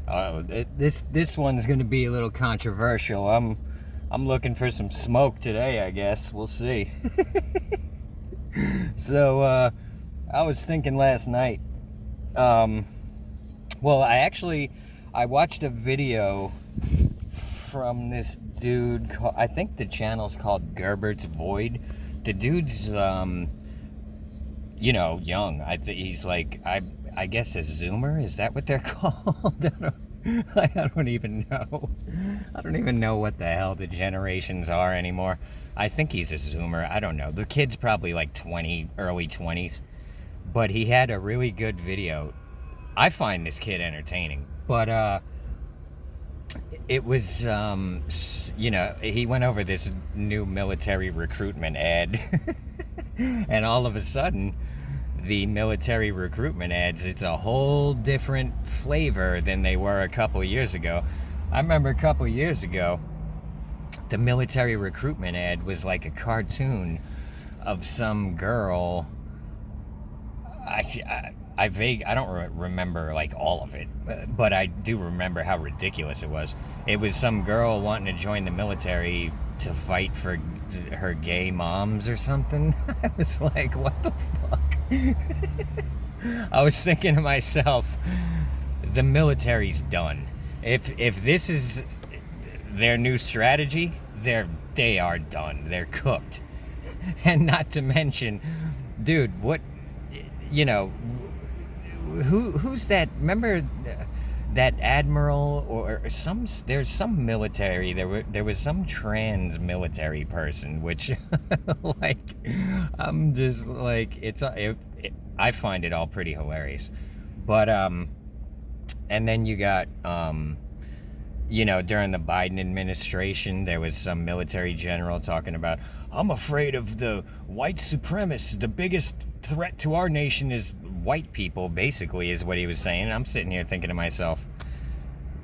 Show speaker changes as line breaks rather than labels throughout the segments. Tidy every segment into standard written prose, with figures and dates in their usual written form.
This one's gonna be a little controversial. I'm looking for some smoke today, I guess. We'll see. So I was thinking last night. Well, I watched a video from this dude. I think the channel's called Gerbert's Void. The dude's young. He's like, I guess a Zoomer. Is that what they're called? I don't even know. I don't even know what the hell the generations are anymore. I think he's a Zoomer. I don't know. The kid's probably like 20, early 20s. But he had a really good video. I find this kid entertaining. But it was, he went over this new military recruitment ad. And all of a sudden, the military recruitment ads, it's a whole different flavor than they were a couple years ago. I remember a couple years ago, the military recruitment ad was like a cartoon of some girl. I don't remember like all of it, but I do remember how ridiculous it was. It was some girl wanting to join the military to fight for her gay moms or something. I was like, what the fuck? I was thinking to myself, the military's done. If this is their new strategy, they are done. They're cooked. And not to mention, dude, who's that? Remember that admiral or there's some military, there was some trans military person, which like, I'm just like, I find it all pretty hilarious. But and then you got during the Biden administration, there was some military general talking about, I'm afraid of the white supremacists. The biggest threat to our nation is white people, basically, is what he was saying. And I'm sitting here thinking to myself,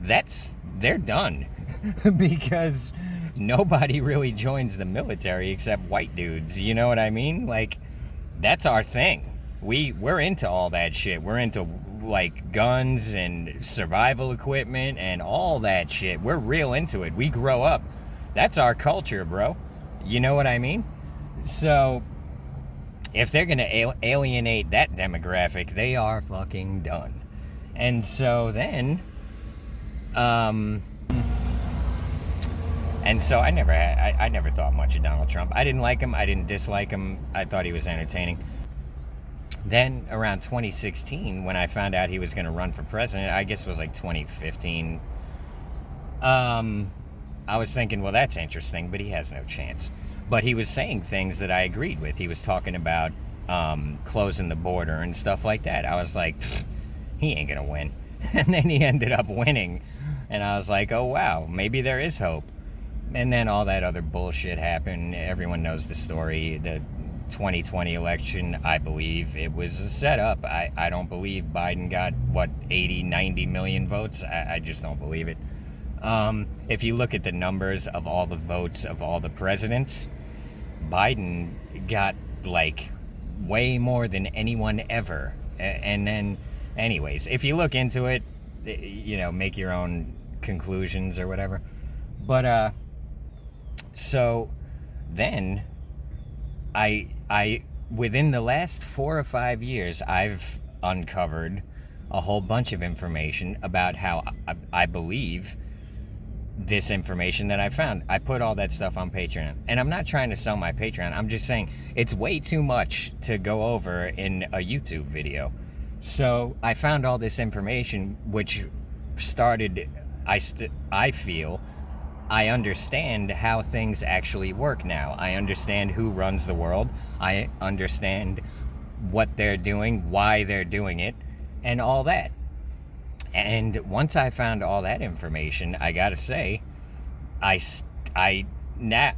they're done. Because nobody really joins the military except white dudes. You know what I mean? Like, that's our thing. We're into all that shit. We're into like guns and survival equipment and all that shit. We're real into it. We grow up. That's our culture, bro. You know what I mean? So if they're gonna alienate that demographic, they are fucking done. And so then, I never thought much of Donald Trump. I didn't like him. I didn't dislike him. I thought he was entertaining. Then around 2016, when I found out he was going to run for president, I guess it was like 2015, I was thinking, well, that's interesting, but he has no chance. But he was saying things that I agreed with. He was talking about closing the border and stuff like that. I was like, he ain't going to win. And then he ended up winning. And I was like, oh, wow, maybe there is hope. And then all that other bullshit happened. Everyone knows the story. The 2020 election, I believe it was a setup. I don't believe Biden got, 80, 90 million votes? I just don't believe it. If you look at the numbers of all the votes of all the presidents, Biden got, like, way more than anyone ever. And then, anyways, if you look into it, make your own conclusions or whatever. But, so then I within the last 4 or 5 years, I've uncovered a whole bunch of information about how I believe this information that I found. I put all that stuff on Patreon. And I'm not trying to sell my Patreon. I'm just saying it's way too much to go over in a YouTube video. So I found all this information, which started, I feel, I understand how things actually work now. I understand who runs the world. I understand what they're doing, why they're doing it, and all that. And once I found all that information, I gotta say,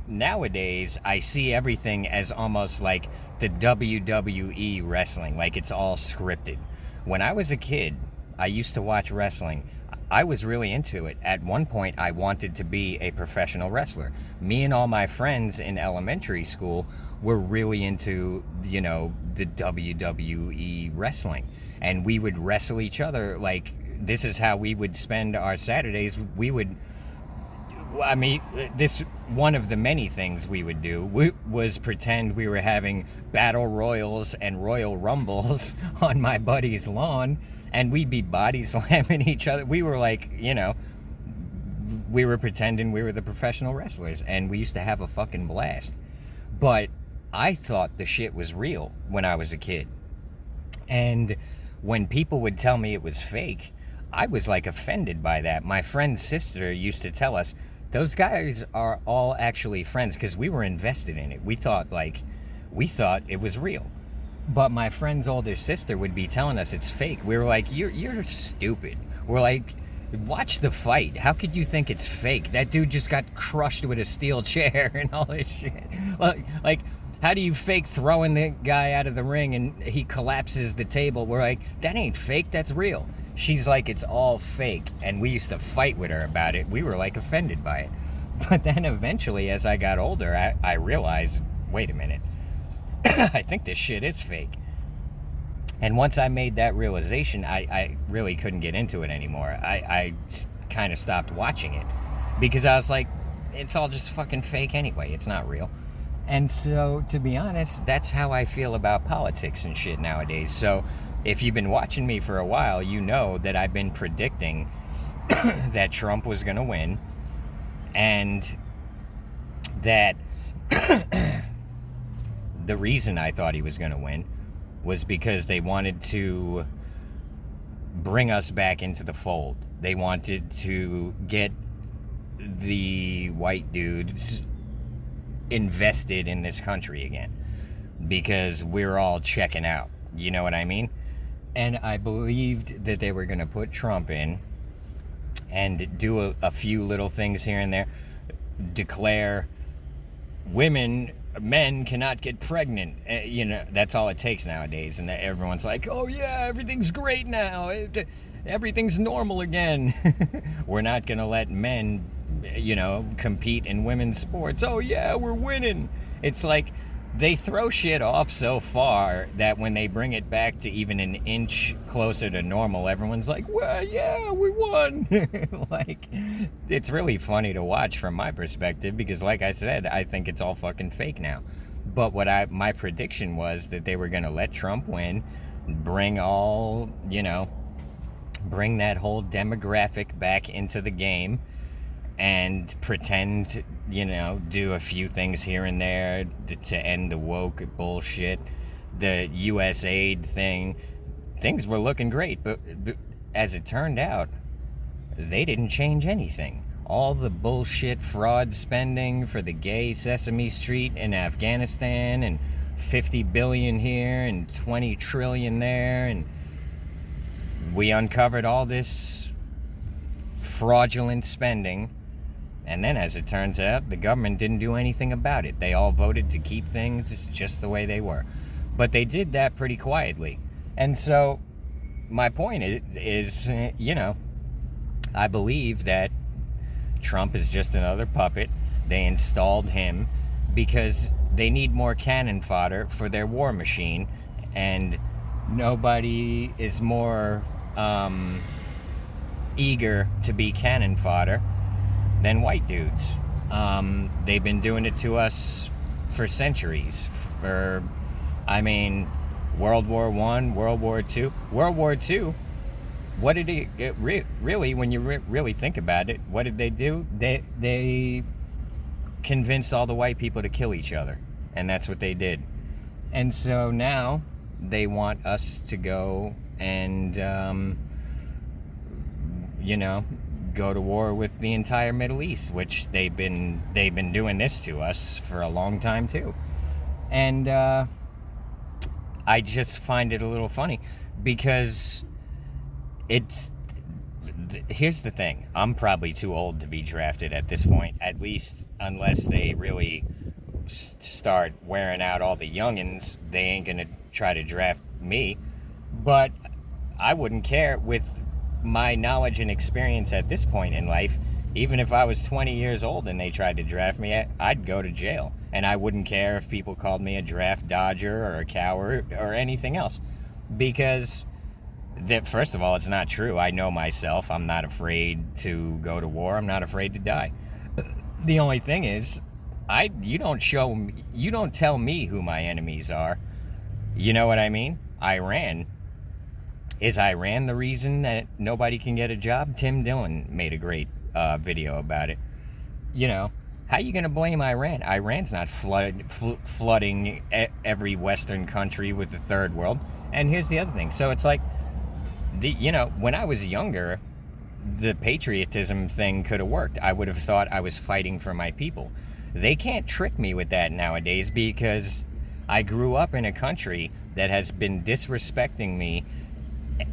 nowadays I see everything as almost like the WWE wrestling, like it's all scripted. When I was a kid, I used to watch wrestling. I was really into it. At one point, I wanted to be a professional wrestler. Me and all my friends in elementary school were really into, the WWE wrestling. And we would wrestle each other like this is how we would spend our Saturdays. This one of the many things we would do was pretend we were having battle royals and royal rumbles on my buddy's lawn, and we'd be body slamming each other. We were like, we were pretending we were the professional wrestlers, and we used to have a fucking blast. But I thought the shit was real when I was a kid. And when people would tell me it was fake, I was like offended by that. My friend's sister used to tell us, those guys are all actually friends, because we were invested in it. We thought it was real. But my friend's older sister would be telling us it's fake. We were like, you're stupid. We're like, watch the fight. How could you think it's fake? That dude just got crushed with a steel chair and all this shit. Like, how do you fake throwing the guy out of the ring and he collapses the table? We're like, that ain't fake, that's real. She's like, it's all fake. And we used to fight with her about it. We were like offended by it. But then eventually, as I got older, I realized, wait a minute. I think this shit is fake. And once I made that realization, I really couldn't get into it anymore. I kind of stopped watching it because I was like, it's all just fucking fake anyway. It's not real. And so, to be honest, that's how I feel about politics and shit nowadays. So, if you've been watching me for a while, you know that I've been predicting that Trump was going to win, and that the reason I thought he was going to win was because they wanted to bring us back into the fold. They wanted to get the white dudes invested in this country again, because we're all checking out. You know what I mean? And I believed that they were going to put Trump in and do a few little things here and there. Declare men cannot get pregnant. That's all it takes nowadays. And everyone's like, oh yeah, everything's great now. Everything's normal again. We're not going to let men, compete in women's sports. Oh yeah, we're winning. It's like, they throw shit off so far that when they bring it back to even an inch closer to normal, everyone's like, well, yeah, we won. Like, it's really funny to watch from my perspective, because like I said, I think it's all fucking fake now. But my prediction was that they were going to let Trump win, bring that whole demographic back into the game, and pretend, do a few things here and there to end the woke bullshit. The U.S. aid thing, things were looking great, but as it turned out, they didn't change anything. All the bullshit fraud spending for the gay Sesame Street in Afghanistan, and 50 billion here and 20 trillion there, and we uncovered all this fraudulent spending. And then, as it turns out, the government didn't do anything about it. They all voted to keep things just the way they were. But they did that pretty quietly. And so, my point is, I believe that Trump is just another puppet. They installed him because they need more cannon fodder for their war machine. And nobody is more eager to be cannon fodder than white dudes. They've been doing it to us for centuries. World War I, World War II. World War II, what did it really, when you really think about it, what did they do? They convinced all the white people to kill each other. And that's what they did. And so now they want us to go and, go to war with the entire Middle East, which they've been doing this to us for a long time too. And I just find it a little funny, because here's the thing. I'm probably too old to be drafted at this point, at least unless they really start wearing out all the youngins. They ain't gonna try to draft me. But I wouldn't care. With my knowledge and experience at this point in life, even if I was 20 years old and they tried to draft me, I'd go to jail. And I wouldn't care if people called me a draft dodger or a coward or anything else, because That, first of all, it's not true. I know myself. I'm not afraid to go to war. I'm not afraid to die. The only thing is, you don't tell me who my enemies are. You know what I mean? Iran. Is Iran the reason that nobody can get a job? Tim Dillon made a great video about it. You know, how are you going to blame Iran? Iran's not flooding every Western country with the third world. And here's the other thing. So it's like, when I was younger, the patriotism thing could have worked. I would have thought I was fighting for my people. They can't trick me with that nowadays because I grew up in a country that has been disrespecting me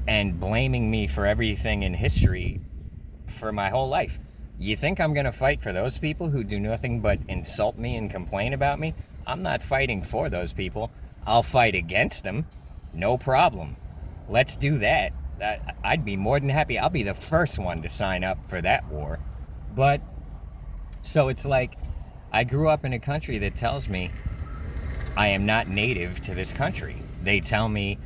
and blaming me for everything in history for my whole life. You think I'm going to fight for those people who do nothing but insult me and complain about me? I'm not fighting for those people. I'll fight against them. No problem. Let's do that. I'd be more than happy. I'll be the first one to sign up for that war. But, so it's like, I grew up in a country that tells me I am not native to this country. They tell me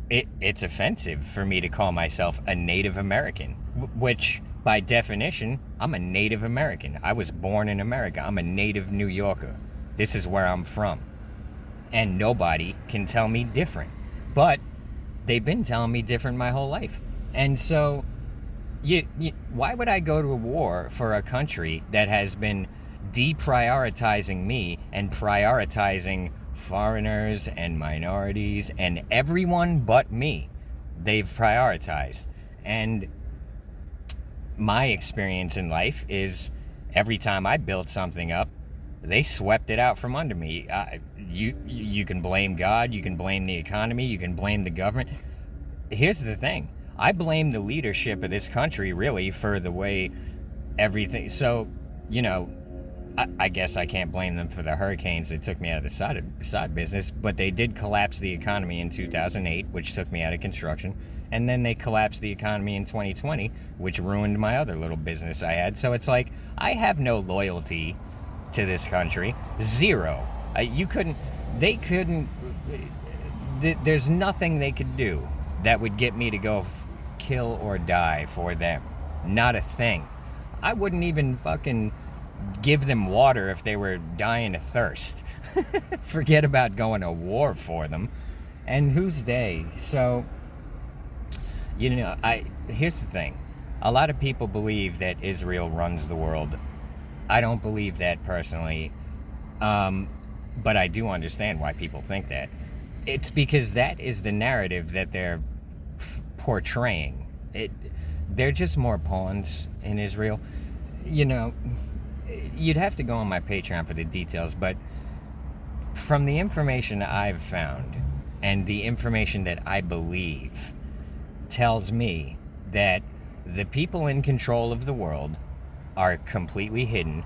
it's offensive for me to call myself a Native American, which, by definition, I'm a Native American. I was born in America. I'm a native New Yorker. This is where I'm from. And nobody can tell me different. But they've been telling me different my whole life. And so, why would I go to a war for a country that has been deprioritizing me and prioritizing foreigners and minorities and everyone but me? They've prioritized. And my experience in life is every time I built something up, they swept it out from under me. You can blame God, you can blame the economy, you can blame the government. Here's the thing. I blame the leadership of this country, really, for the way everything... So, I guess I can't blame them for the hurricanes that took me out of the sod business, but they did collapse the economy in 2008, which took me out of construction. And then they collapsed the economy in 2020, which ruined my other little business I had. So it's like, I have no loyalty to this country. Zero. There's nothing they could do that would get me to go kill or die for them. Not a thing. I wouldn't even fucking give them water if they were dying of thirst. Forget about going to war for them. And who's they? So, here's the thing. A lot of people believe that Israel runs the world. I don't believe that personally. But I do understand why people think that. It's because that is the narrative that they're portraying. They're just more pawns in Israel. You'd have to go on my Patreon for the details, but from the information I've found and the information that I believe tells me that the people in control of the world are completely hidden,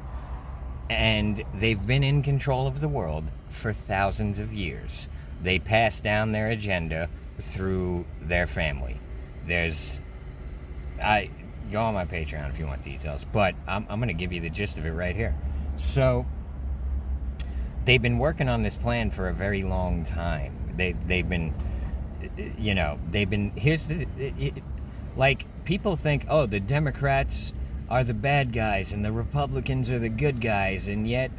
and they've been in control of the world for thousands of years. They pass down their agenda through their family. Go on my Patreon if you want details, but I'm going to give you the gist of it right here. So, they've been working on this plan for a very long time. They've been, people think, oh, the Democrats are the bad guys and the Republicans are the good guys, and yet,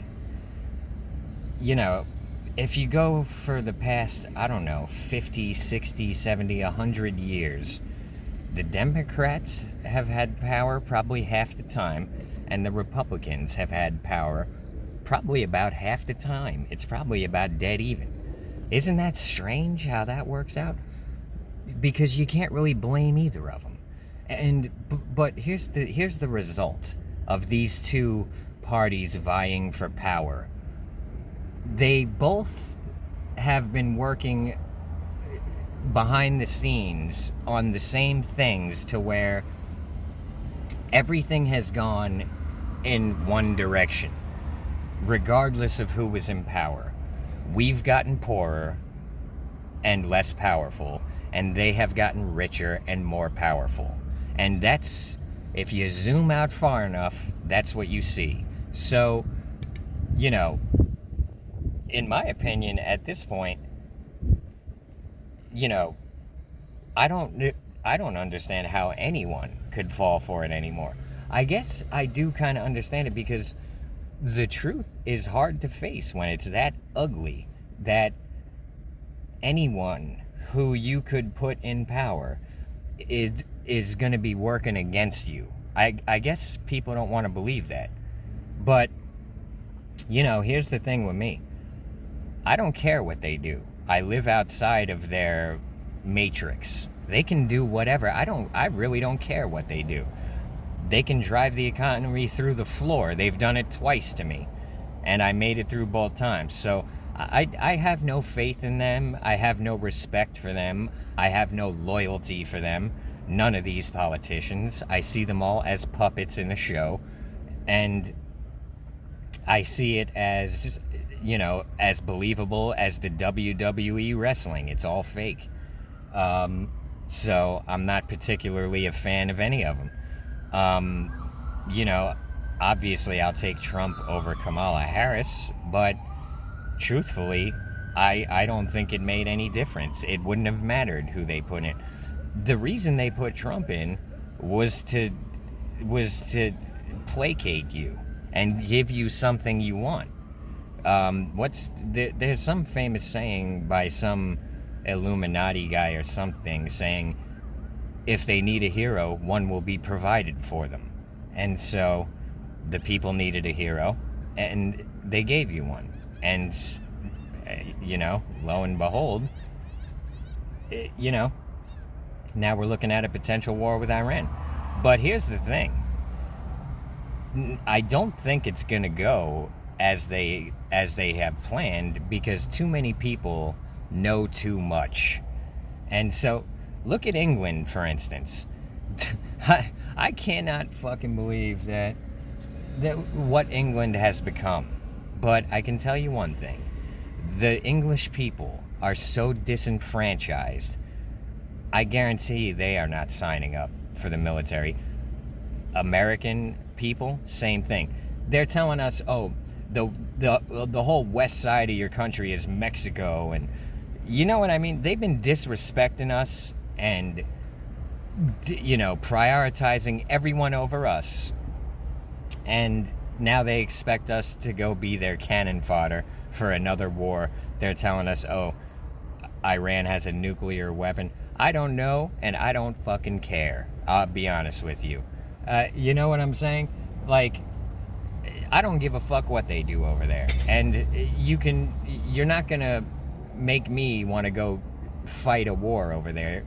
if you go for the past, 50, 60, 70, 100 years, the Democrats have had power probably half the time, and the Republicans have had power probably about half the time. It's probably about dead even. Isn't that strange how that works out? Because you can't really blame either of them. But here's the result of these two parties vying for power. They both have been working behind the scenes on the same things to where everything has gone in one direction, regardless of who was in power. We've gotten poorer and less powerful, and they have gotten richer and more powerful. And that's, if you zoom out far enough, that's what you see. So, in my opinion, at this point, I don't understand how anyone could fall for it anymore. I guess I do kind of understand it because the truth is hard to face when it's that ugly that anyone who you could put in power is going to be working against you. I guess people don't want to believe that. But, here's the thing with me. I don't care what they do. I live outside of their matrix. They can do whatever. I really don't care what they do. They can drive the economy through the floor. They've done it twice to me. And I made it through both times. So I have no faith in them. I have no respect for them. I have no loyalty for them. None of these politicians. I see them all as puppets in a show. And I see it as, as believable as the WWE wrestling. It's all fake. So I'm not particularly a fan of any of them. Obviously I'll take Trump over Kamala Harris, but truthfully, I don't think it made any difference. It wouldn't have mattered who they put in. The reason they put Trump in was to placate you and give you something you want. There's some famous saying by some Illuminati guy or something saying, if they need a hero, one will be provided for them. And so the people needed a hero, and they gave you one. And, lo and behold, now we're looking at a potential war with Iran. But here's the thing. I don't think it's going to go as they have planned, because too many people know too much. And so look at England, for instance. I cannot fucking believe that what England has become. But I can tell you one thing. The English people are so disenfranchised. I guarantee they are not signing up for the military. American people, same thing. They're telling us, the whole west side of your country is Mexico, and you know what I mean? They've been disrespecting us and, prioritizing everyone over us. And now they expect us to go be their cannon fodder for another war. They're telling us, Iran has a nuclear weapon. I don't know, and I don't fucking care. I'll be honest with you. You know what I'm saying? Like, I don't give a fuck what they do over there. And you're not gonna make me want to go fight a war over there.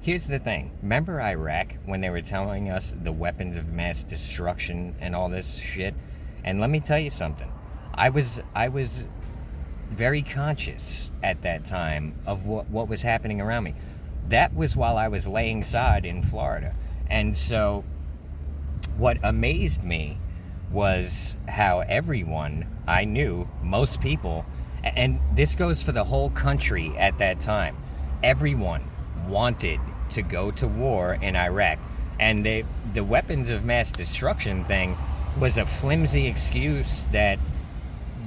Here's the thing. Remember Iraq when they were telling us the weapons of mass destruction and all this shit? And let me tell you something. I was very conscious at that time of what was happening around me. That was while I was laying sod in Florida. And so what amazed me was how everyone I knew, most people, and this goes for the whole country at that time, everyone wanted to go to war in Iraq. And the weapons of mass destruction thing was a flimsy excuse that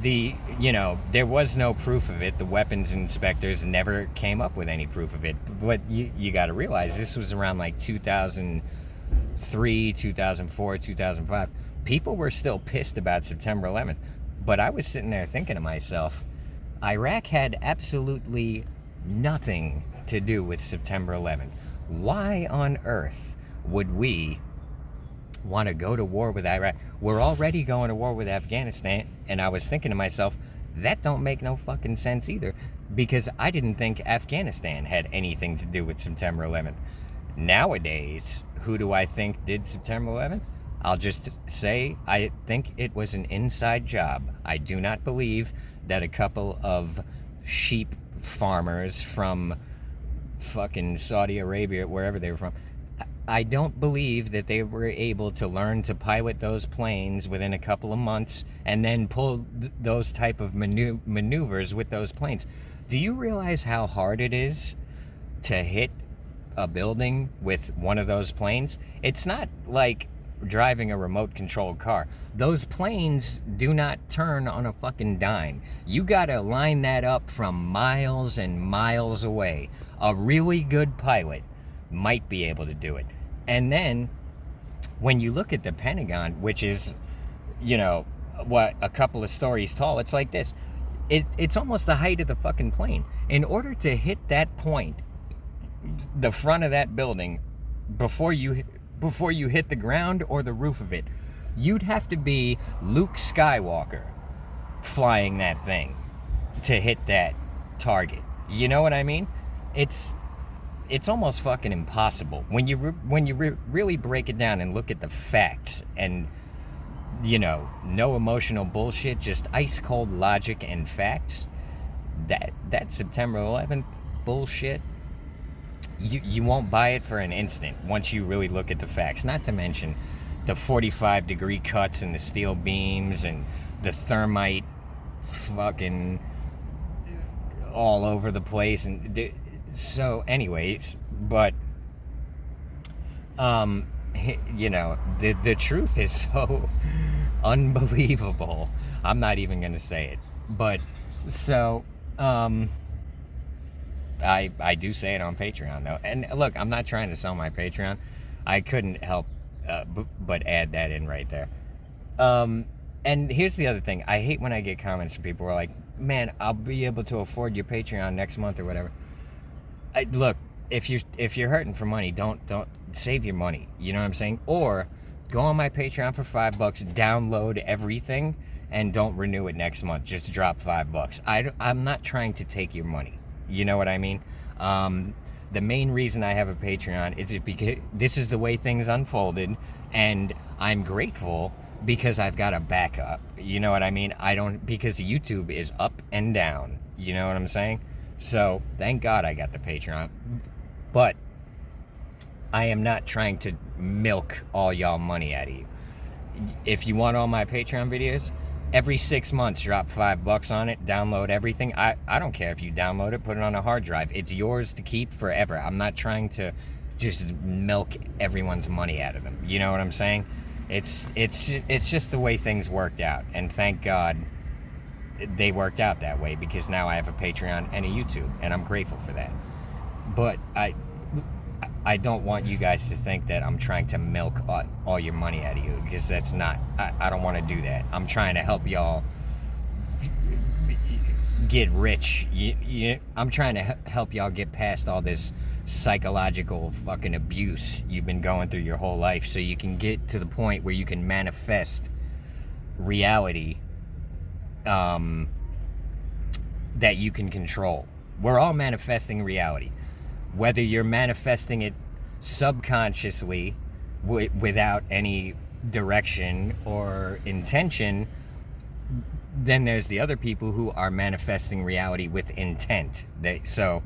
there was no proof of it. The weapons inspectors never came up with any proof of it. But you got to realize this was around like 2003, 2004, 2005. People were still pissed about September 11th. But I was sitting there thinking to myself, Iraq had absolutely nothing to do with September 11th. Why on earth would we want to go to war with Iraq? We're already going to war with Afghanistan. And I was thinking to myself, that don't make no fucking sense either, because I didn't think Afghanistan had anything to do with September 11th. Nowadays, who do I think did September 11th? I'll just say I think it was an inside job. I do not believe that a couple of sheep farmers from fucking Saudi Arabia, wherever they were from, I don't believe that they were able to learn to pilot those planes within a couple of months and then pull those type of maneuvers with those planes. Do you realize how hard it is to hit a building with one of those planes? It's not like driving a remote controlled car. Those planes do not turn on a fucking dime. You gotta line that up from miles and miles away. A really good pilot might be able to do it. And then when you look at the Pentagon, which is, what, a couple of stories tall, it's like this. It's almost the height of the fucking plane. In order to hit that point, the front of that building, before you hit the ground or the roof of it, you'd have to be Luke Skywalker flying that thing to hit that target. You know what I mean? It's almost fucking impossible when you really break it down and look at the facts, and no emotional bullshit, just ice cold logic and facts. That September 11th bullshit, you won't buy it for an instant once you really look at the facts. Not to mention the 45-degree cuts and the steel beams and the thermite fucking all over the place. And so anyways, but the truth is so unbelievable, I'm not even gonna say it. But so I do say it on Patreon though. And look, I'm not trying to sell my Patreon. I couldn't help but add that in right there. And here's the other thing. I hate when I get comments from people who are like, man, I'll be able to afford your Patreon next month or whatever. Look, if you're hurting for money, don't save your money. You know what I'm saying? Or go on my Patreon for $5, download everything, and don't renew it next month. Just drop $5. I'm not trying to take your money. You know what I mean? The main reason I have a Patreon is because this is the way things unfolded, and I'm grateful because I've got a backup. You know what I mean? Because YouTube is up and down. You know what I'm saying? So thank God I got the Patreon. But I am not trying to milk all y'all money out of you. If you want all my Patreon videos, every 6 months drop $5 on it, download everything. I don't care if you download it, put it on a hard drive. It's yours to keep forever. I'm not trying to just milk everyone's money out of them. You know what I'm saying? It's just the way things worked out, and thank God they worked out that way, because now I have a Patreon and a YouTube, and I'm grateful for that. But I don't want you guys to think that I'm trying to milk all your money out of you, because that's not. I don't want to do that. I'm trying to help y'all get rich. I'm trying to help y'all get past all this psychological fucking abuse you've been going through your whole life, so you can get to the point where you can manifest reality that you can control. We're all manifesting reality, whether you're manifesting it subconsciously without any direction or intention. Then there's the other people who are manifesting reality with intent. So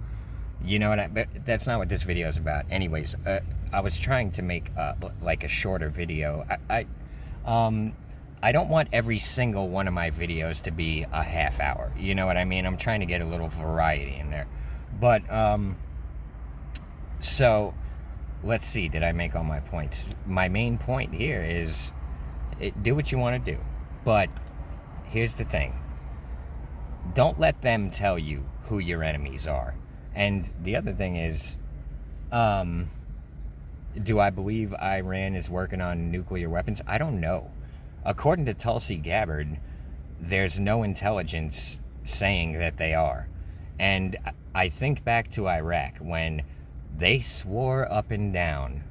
you know what? But that's not what this video is about. Anyways, I was trying to make like a shorter video. I don't want every single one of my videos to be a half hour. You know what I mean? I'm trying to get a little variety in there. But so let's see. Did I make all my points? My main point here is do what you want to do. But here's the thing. Don't let them tell you who your enemies are. And the other thing is, do I believe Iran is working on nuclear weapons? I don't know. According to Tulsi Gabbard, there's no intelligence saying that they are. And I think back to Iraq when they swore up and down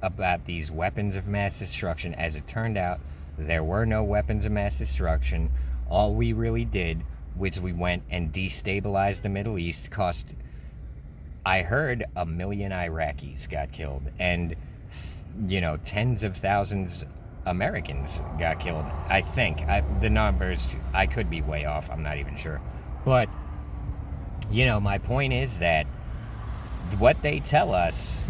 about these weapons of mass destruction. As it turned out, there were no weapons of mass destruction. All we really did was we went and destabilized the Middle East, I heard 1 million Iraqis got killed, and tens of thousands Americans got killed. I think the numbers, I could be way off, I'm not even sure. But my point is that what they tell us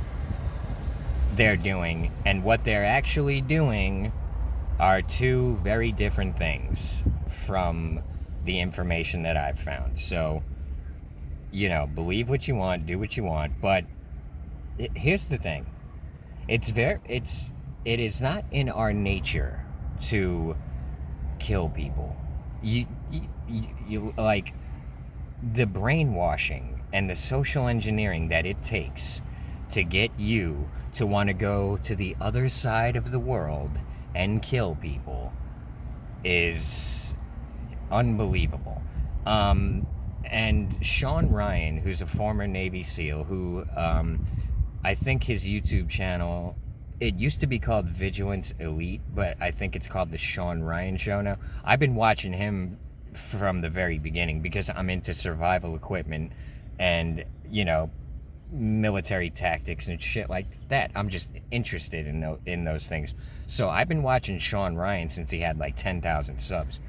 they're doing and what they're actually doing are two very different things from the information that I've found. So believe what you want, do what you want, but here's the thing. It is not in our nature to kill people. You like the brainwashing and the social engineering that it takes to get you to want to go to the other side of the world and kill people is unbelievable. And Sean Ryan, who's a former Navy SEAL, who I think his YouTube channel, it used to be called Vigilance Elite, but I think it's called the Sean Ryan Show now. I've been watching him from the very beginning because I'm into survival equipment and, you know, military tactics and shit like that. I'm just interested in those things. So I've been watching Sean Ryan since he had like 10,000 subs.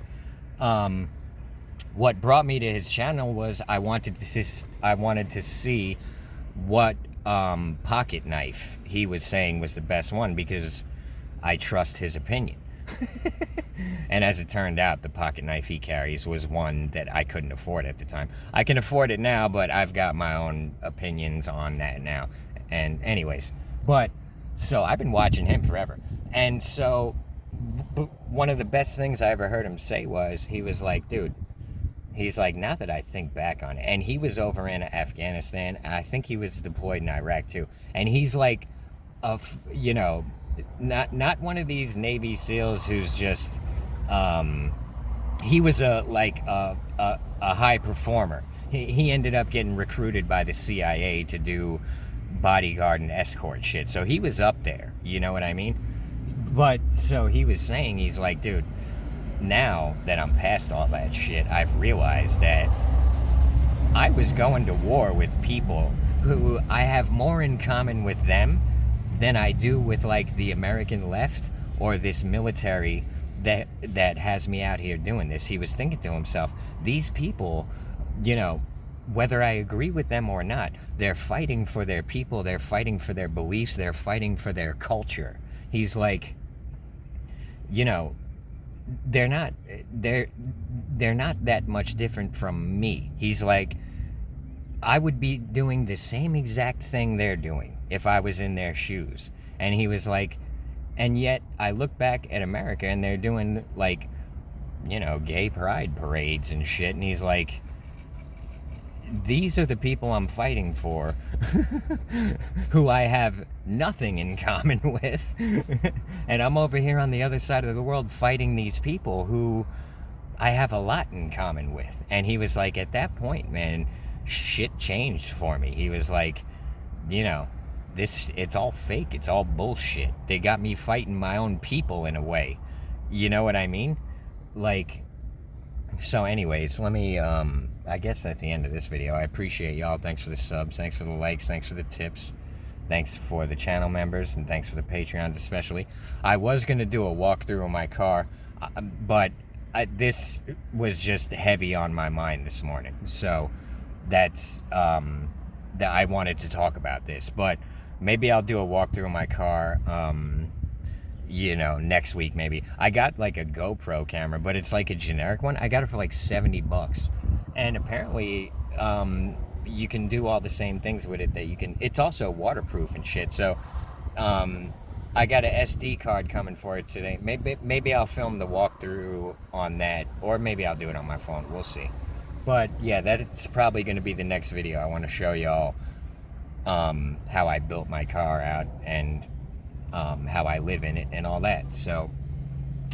What brought me to his channel was I wanted to see what pocket knife he was saying was the best one, because I trust his opinion. And as it turned out, the pocket knife he carries was one that I couldn't afford at the time. I can afford it now, but I've got my own opinions on that now. And anyways, but so I've been watching him forever. And so one of the best things I ever heard him say was, he was like, dude, he's like, now that I think back on it, and he was over in Afghanistan, I think he was deployed in Iraq too, and he's like, you know, not one of these Navy SEALs who's just, he was a high performer. He ended up getting recruited by the CIA to do bodyguard and escort shit, so he was up there, you know what I mean? But so he was saying, he's like, dude, now that I'm past all that shit, I've realized that I was going to war with people who I have more in common with them than I do with like the American left or this military that has me out here doing this. He was thinking to himself, these people, you know, whether I agree with them or not, they're fighting for their people, they're fighting for their beliefs, they're fighting for their culture. He's like, you know, they're not that much different from me. He's like, I would be doing the same exact thing they're doing if I was in their shoes. And he was like, and yet I look back at America and they're doing like, you know, gay pride parades and shit, and he's like, these are the people I'm fighting for who I have nothing in common with. And I'm over here on the other side of the world fighting these people who I have a lot in common with. And he was like, at that point, man, shit changed for me. He was like, you know, it's all fake, it's all bullshit. They got me fighting my own people in a way. You know what I mean? Like, so anyways, let me, I guess that's the end of this video. I appreciate y'all. Thanks for the subs, thanks for the likes, thanks for the tips, thanks for the channel members, and thanks for the Patreons especially. I was going to do a walkthrough of my car, but this was just heavy on my mind this morning. So that's, that I wanted to talk about this. But maybe I'll do a walkthrough of my car, you know, next week maybe. I got like a GoPro camera, but it's like a generic one. I got it for like $70. And apparently, you can do all the same things with it that you can. It's also waterproof and shit. So, I got an SD card coming for it today. Maybe I'll film the walkthrough on that, or maybe I'll do it on my phone. We'll see. But yeah, that's probably going to be the next video. I want to show y'all how I built my car out and how I live in it and all that. So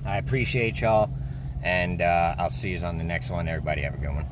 I appreciate y'all, and I'll see you on the next one. Everybody have a good one.